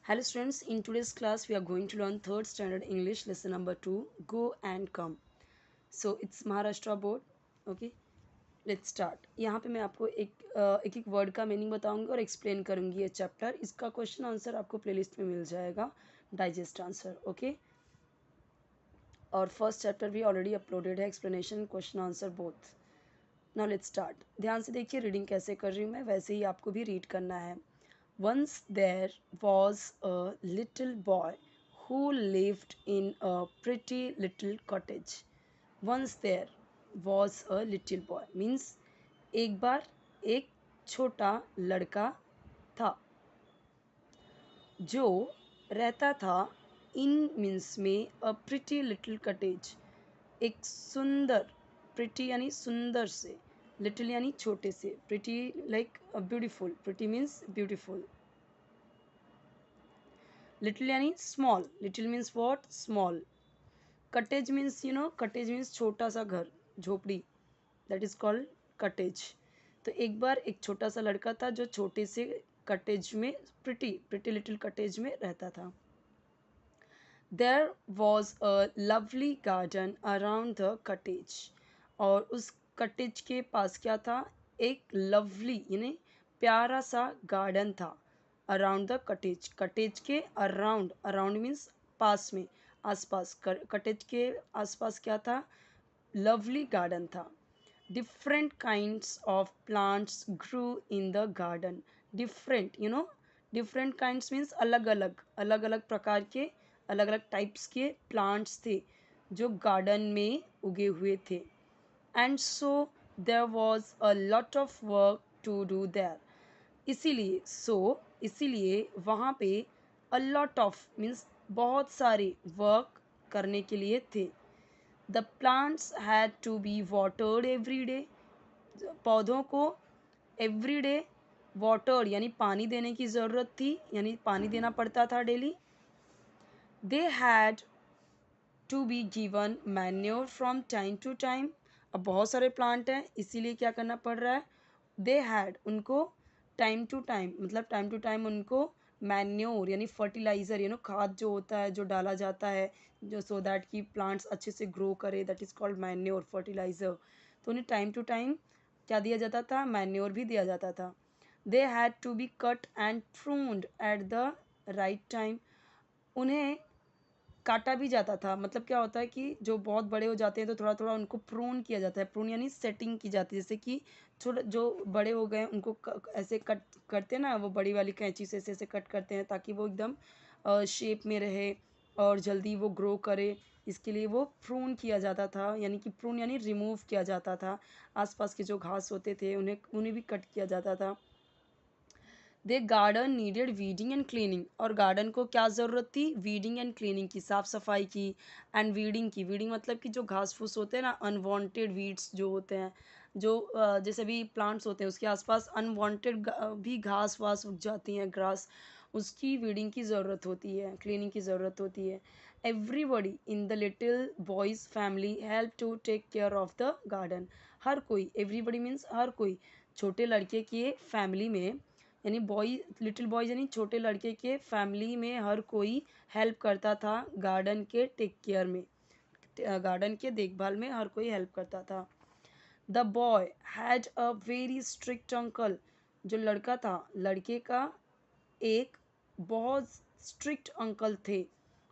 Hello students, in today's class we are going to learn 3rd standard English lesson number 2, Go and Come. So it's Maharashtra board. Okay, let's start. यहाँ पे मैं आपको एक एक word का meaning बताऊंगी और एक्सप्लेन करूंगी ये चैप्टर. इसका क्वेश्चन आंसर आपको प्लेलिस्ट में मिल जाएगा, डाइजेस्ट आंसर. ओके, और फर्स्ट चैप्टर भी ऑलरेडी अपलोडेड है, explanation question answer both. Now let's start. ध्यान से देखिए, रीडिंग कैसे कर रही हूँ मैं, वैसे ही आपको भी रीड करना है. Once there was a little boy who lived in a pretty little cottage. Once there was a little boy means एक बार एक छोटा लड़का था जो रहता था इन मीन्स में अ प्रिटी लिटिल कटेज, एक सुंदर, प्रिटी यानी सुंदर से, लिटिल यानी छोटे से, pretty like beautiful, pretty means beautiful, little यानी small, little means what, small. Cottage means cottage means छोटा सा घर, झोपड़ी, दैट इज कॉल्ड कटेज. तो एक बार एक छोटा सा लड़का था जो छोटे से कटेज में, प्रिटी प्रिटी लिटिल कटेज में रहता था. There was a lovely garden around the cottage. और उस कटेज के पास क्या था, एक लवली यानी प्यारा सा गार्डन था. अराउंड द कटेज, कटेज के अराउंड, अराउंड मीन्स पास में, आसपास, कटेज के आसपास क्या था, लवली गार्डन था. Different kinds of plants grew in the garden. Different different kinds means अलग अलग, अलग अलग प्रकार के, अलग अलग टाइप्स के प्लांट्स थे जो गार्डन में उगे हुए थे. And so there was a lot of work to do there. इसीलिए इसीलिए वहाँ पे अ लॉट ऑफ मीन्स बहुत सारे वर्क करने के लिए थे. The plants had to be watered every day. पौधों को एवरी डे वाटर्ड यानी पानी देने की ज़रूरत थी, यानी पानी देना पड़ता था daily. They had to be given manure from time to time. अब बहुत सारे प्लांट हैं इसीलिए क्या करना पड़ रहा है, दे हैड उनको टाइम टू टाइम मतलब टाइम टू टाइम उनको मैन्योर यानी फर्टिलाइज़र खाद जो होता है जो डाला जाता है जो सो दैट कि प्लांट्स अच्छे से ग्रो करे, that is called manure, fertiliser. तो उन्हें टाइम टू टाइम क्या दिया जाता था, मैन्योर भी दिया जाता था. They had to be cut and pruned at the right time. उन्हें काटा भी जाता था, मतलब क्या होता है कि जो बहुत बड़े हो जाते हैं तो थोड़ा थोड़ा उनको प्रून किया जाता है. प्रून यानी सेटिंग की जाती है, जैसे कि छोटे जो बड़े हो गए उनको ऐसे कट करते हैं ना, वो बड़ी वाली कैंची से ऐसे ऐसे कट करते हैं ताकि वो एकदम शेप में रहे और जल्दी वो ग्रो करे. इसके लिए वो प्रून किया जाता था, यानी कि प्रून यानी रिमूव किया जाता था. आसपास के जो घास होते थे उन्हें उन्हें भी कट किया जाता था. They garden needed weeding and cleaning. और गार्डन को क्या ज़रूरत थी, वीडिंग एंड क्लीनिंग की, साफ़ सफाई की, एंड वीडिंग की. वीडिंग मतलब कि जो घास फूस होते हैं ना, अनवांटेड वीड्स जो होते हैं, जो जैसे भी प्लांट्स होते हैं उसके आसपास अनवांटेड भी घास वास उग जाती हैं, ग्रास, उसकी वीडिंग की ज़रूरत होती है, क्लीनिंग की ज़रूरत होती है. Everybody in the little boys family help to take care of the garden. हर कोई, एवरीबडी मीन्स हर कोई, छोटे लड़के के फैमिली में, यानी बॉय, लिटिल बॉयज यानी छोटे लड़के के फैमिली में हर कोई हेल्प करता था गार्डन के टेक केयर में, गार्डन के देखभाल में हर कोई हेल्प करता था. The boy had a very strict uncle. जो लड़का था, लड़के का एक बहुत स्ट्रिक्ट अंकल थे.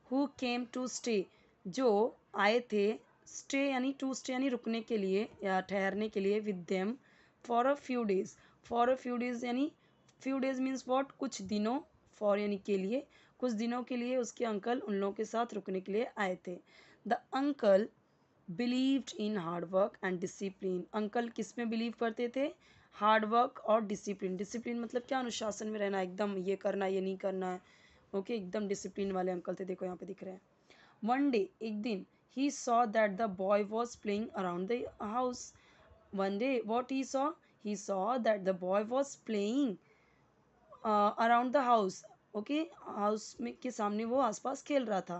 Who came to stay. जो आए थे, स्टे यानी टू स्टे यानी रुकने के लिए या ठहरने के लिए, with them for a few days. For a few days यानी फ्यू डेज मीन्स वॉट, कुछ दिनों, फॉर यानी के लिए, कुछ दिनों के लिए उसके अंकल उन लोगों के साथ रुकने के लिए आए थे. The uncle believed in hard work and discipline. Uncle किस में बिलीव करते थे, हार्ड वर्क और डिसिप्लिन. डिसिप्लिन मतलब क्या, अनुशासन में रहना, एकदम ये करना ये नहीं करना है. ओके, एकदम डिसिप्लिन वाले अंकल थे, देखो यहाँ पे दिख रहे हैं. वन डे, एक दिन, he saw that the boy was playing around the house. One day what he saw that the boy was playing around the house. Okay, house में के सामने वो आसपास खेल रहा था.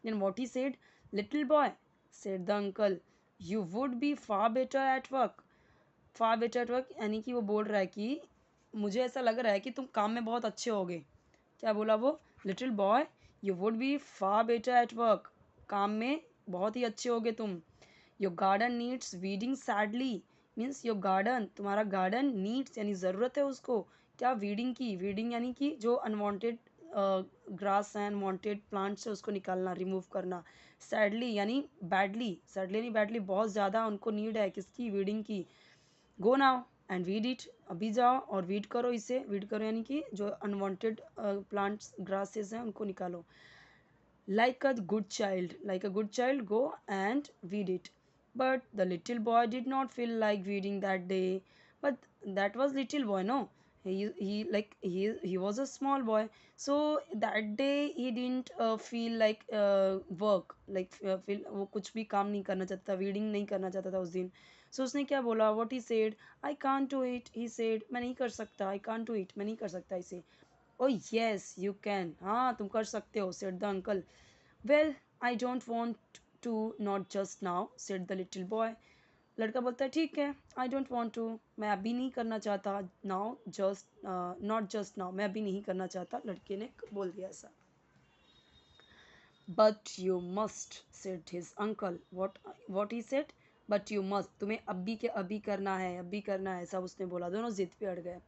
Then what he said, little boy, said the uncle, you would be far better at work. Far better at work यानी कि वो बोल रहा है कि मुझे ऐसा लग रहा है कि तुम काम में बहुत अच्छे होगे. क्या बोला वो, little boy, you would be far better at work, काम में बहुत ही अच्छे होगे तुम। Your garden needs weeding sadly, means your garden, तुम्हारा गार्डन नीड्स यानी ज़रूरत है उसको क्या, वीडिंग की, वीडिंग यानी कि जो अनवांटेड ग्रास है, अनवांटेड प्लांट्स है उसको निकालना, रिमूव करना। सैडली यानी बैडली, सैडली यानी बैडली, बहुत ज़्यादा उनको नीड है किसकी, वीडिंग की। Go now and weed it, अभी जाओ और वीड करो इसे, वीड करो यानी कि जो अनवांटेड प्लांट्स ग्रासेस हैं उनको निकालो। Like a good child, like a good child, go and weed it. But the little boy did not feel like weeding that day. But that was little boy, no? He was a small boy, so that day he didn't feel like work, like feel वो कुछ भी काम नहीं करना चाहता, weeding नहीं करना चाहता था उस दिन. So उसने क्या बोला? What he said? I can't do it. He said मैं नहीं कर सकता. I can't do it. मैं नहीं कर सकता इसे. Oh yes, you can. हाँ तुम कर सकते हो, said the uncle. Well, I don't want to, not just now, said the little boy. लड़का बोलता है ठीक है, I don't want to, मैं अभी नहीं करना चाहता, now just not just now, मैं अभी नहीं करना चाहता, लड़के ने बोल दिया ऐसा. But you must, said his uncle. What he said? But you must, तुम्हें अभी के अभी करना है, अभी करना है, सब उसने बोला. दोनों जिद पे अड़ गए.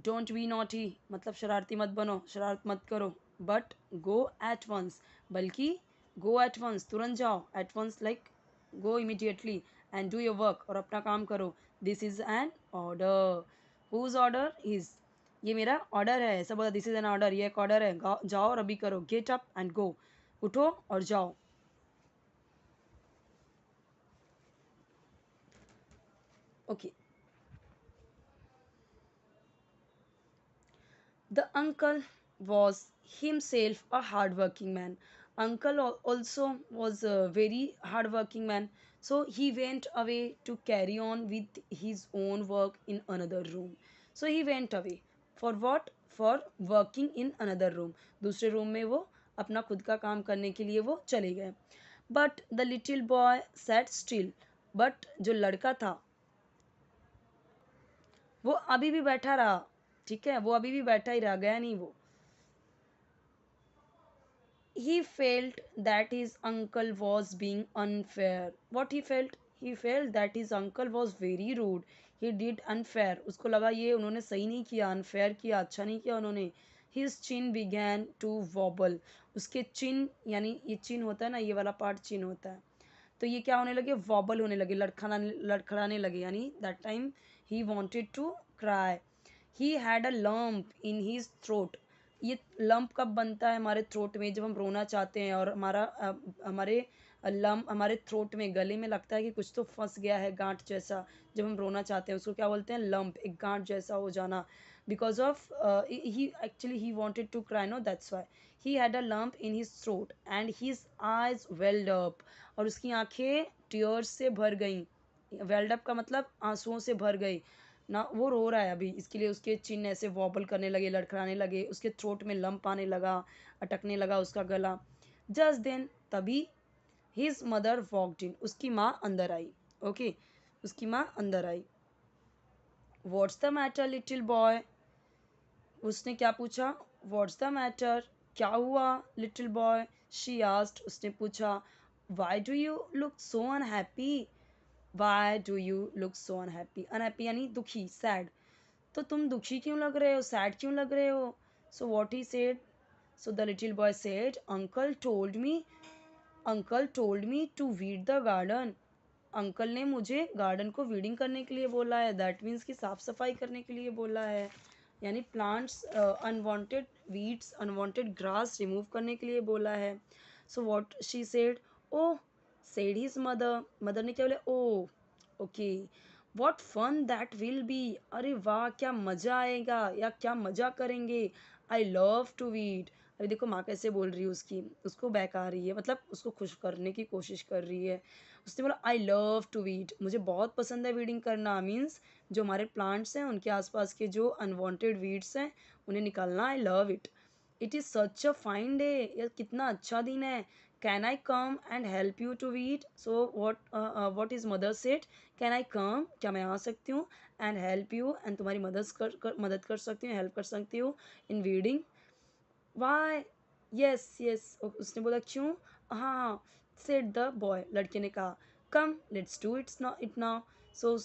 Don't be naughty, मतलब शरारती मत बनो, शरारत मत करो. But go at once, बल्कि go at once, तुरंत जाओ. At once like go immediately and do your work, और अपना काम करो. This is an order. Whose order is? ये मेरा ऑर्डर है, ऐसा बोला. दिस इज एन ऑर्डर, ये एक ऑर्डर है, जाओ और अभी करो. गेट अप एंड गो, उठो और जाओ. Okay. The uncle was himself a hardworking man. Uncle also was a very hardworking man. So he went away to carry on with his own work in another room. So he went away. For what? For working in another room. दूसरे room में वो अपना खुद का काम करने के लिए वो चले गए. But the little boy sat still. But जो लड़का था वो अभी भी बैठा रहा. ठीक है, वो अभी भी बैठा ही रह गया नहीं वो. He felt that his uncle was being unfair. What he felt? He felt that his uncle was very rude. He did unfair. उसको लगा ये उन्होंने सही नहीं किया, unfair किया, अच्छा नहीं किया उन्होंने. His chin began to wobble. उसके chin यानी ये chin होता है ना, ये वाला part chin होता है. तो ये क्या होने लगे, वॉबल होने लगे, लड़खड़ाने लगे, यानी that time he wanted to cry. He had a lump in his throat. ये लंप कब बनता है हमारे थ्रोट में, जब हम रोना चाहते हैं और हमारे लम्प हमारे थ्रोट में, गले में लगता है कि कुछ तो फंस गया है, गांठ जैसा. जब हम रोना चाहते हैं उसको क्या बोलते हैं, लंप, एक गांठ जैसा हो जाना. Because of he actually he wanted to cry, no, that's why he had a lump in his throat and his eyes welled up. और उसकी आंखें टीयर्स से भर गईं. वेल्ड अप का मतलब आंसुओं से भर गई ना. वो रो रहा है अभी, इसके लिए उसके चिन्ह ऐसे वॉबल करने लगे, लड़खड़ाने लगे, उसके थ्रोट में लंप आने लगा, अटकने लगा उसका गला. जस्ट देन, तभी हिज मदर वॉकड इन, उसकी माँ अंदर आई. ओके, उसकी माँ अंदर आई. What's the matter little boy, उसने क्या पूछा, व्हाट्स द मैटर, क्या हुआ लिटिल बॉय, शी आस्क्ड, उसने पूछा. Why do you look so unhappy, why do you look so unhappy, unhappy यानी दुखी, सैड. तो तुम दुखी क्यों लग रहे हो, सैड क्यों लग रहे हो. So what he said, so the little boy said, uncle told me to weed the garden. Uncle ने मुझे गार्डन को वीडिंग करने के लिए बोला है. दैट मीन्स कि साफ सफाई करने के लिए बोला है, यानी plants unwanted weeds, unwanted grass remove करने के लिए बोला है. So what she said, oh, said his mother, mother ने क्या बोला, oh, okay, what fun that will be, अरे वाह क्या मज़ा आएगा, या क्या मज़ा करेंगे. I love to weed. अभी देखो माँ कैसे बोल रही है, उसकी, उसको बहका रही है, मतलब उसको खुश करने की कोशिश कर रही है. उसने बोला आई लव टू वीड, मुझे बहुत पसंद है वीडिंग करना. मीन्स जो हमारे प्लांट्स हैं उनके आसपास के जो अनवांटेड वीड्स हैं उन्हें निकालना. I love it. It is such a fine day, यह कितना अच्छा दिन है. Can I come and help you to weed. So what is mother said, can I come, क्या मैं आ सकती हूँ, एंड हेल्प यू, एंड तुम्हारी मदद कर सकती हूँ, हेल्प कर सकती हूँ इन वीडिंग. वाई, यस यस, उसने बोला क्यों, हाँ हाँ, सेड द बॉय, लड़के ने कहा, come let's do it now. So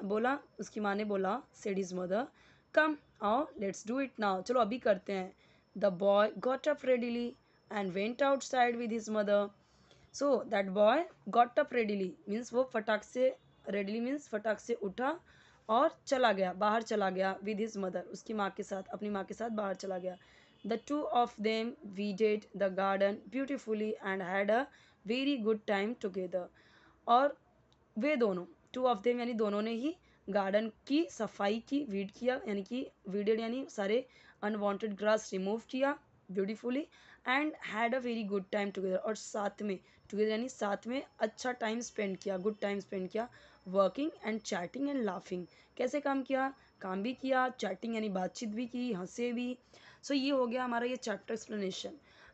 बोला, उसकी माँ ने बोला, सेड हिज मदर, कम आओ लेट्स डू इट नाउ, चलो अभी करते हैं। The boy got up readily and went outside with his mother. So that boy got up readily means वो फटाक से, रेडिली मीन्स फटाक से उठा और चला गया, बाहर चला गया, विद हिज मदर, उसकी माँ के साथ, अपनी माँ के साथ बाहर चला गया। The two of them weeded the garden beautifully and had a very good time together. और वे दोनों, टू ऑफ देम यानी दोनों ने ही गार्डन की सफाई की, वीड किया यानी कि वीडेड यानी सारे अनवांटेड ग्रास रिमूव किया beautifully, and had a very good time together, और साथ में, टुगेदर यानी साथ में अच्छा टाइम स्पेंड किया, गुड टाइम स्पेंड किया, working and chatting and laughing, कैसे काम किया, काम भी किया, चैटिंग यानी बातचीत भी की, हंसे भी। सो ये हो गया हमारा ये चैप्टर एक्सप्लेनेशन।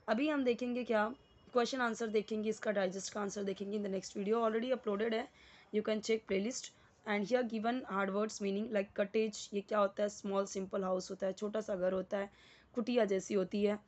अभी हम देखेंगे क्या, क्वेश्चन आंसर देखेंगे, इसका डाइजेस्ट का आंसर देखेंगे in the next video, already uploaded है, you can check playlist. And here given hard words meaning like cottage, ये क्या होता है, स्मॉल सिंपल हाउस होता है, छोटा सा घर होता है, कुटिया जैसी होती है।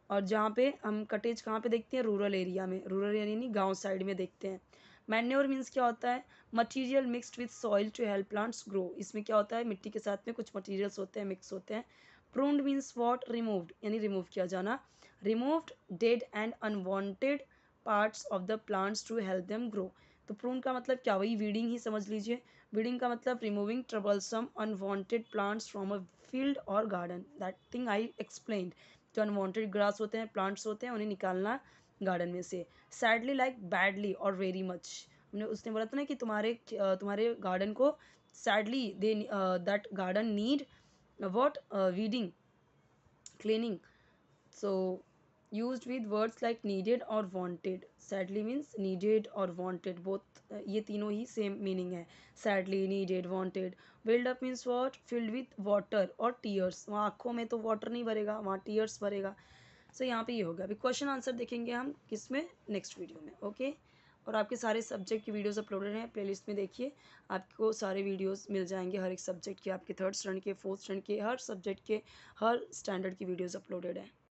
और जहाँ पे हम कटेज कहाँ पे देखते हैं, रूरल एरिया में, रूरल एरिया नहीं गांव साइड में देखते हैं। मैन्योर मीन्स क्या होता है, material mixed with soil to help plants grow, इसमें क्या होता है, मिट्टी के साथ में कुछ मटीरियल्स होते हैं, मिक्स होते हैं। प्रून्ड मीन्स वॉट, रिमूव्ड यानी रिमूव किया जाना, removed dead and unwanted parts of the plants to help them grow. तो प्रून का मतलब क्या, वही वीडिंग ही समझ लीजिए। वीडिंग का मतलब removing troublesome unwanted plants from a field और garden, that thing I explained. जो अनवांटेड ग्रास होते हैं, प्लांट्स होते हैं, उन्हें निकालना गार्डन में से। सैडली लाइक बैडली और वेरी मच, हमने उसने बोला था ना कि तुम्हारे गार्डन को sadly they, that garden need what, weeding, cleaning. So used with words like needed or wanted, sadly means needed or wanted, both ये तीनों ही सेम मीनिंग है, sadly, needed, wanted। build up means what, filled with water और tears, वहाँ आँखों में तो water नहीं भरेगा, वहाँ टीयर्स भरेगा। सो यहाँ पे ये होगा। अभी क्वेश्चन आंसर देखेंगे हम किसमें, नेक्स्ट वीडियो में, ओके। और आपके सारे सब्जेक्ट की वीडियोस अपलोडेड हैं, प्लेलिस्ट में देखिए, आपको सारे वीडियोस मिल जाएंगे, हर एक सब्जेक्ट के, आपके थर्ड स्टैंडर्ड के, फोर्थ स्टैंडर्ड के, हर सब्जेक्ट के, हर स्टैंडर्ड की वीडियोस अपलोडेड है।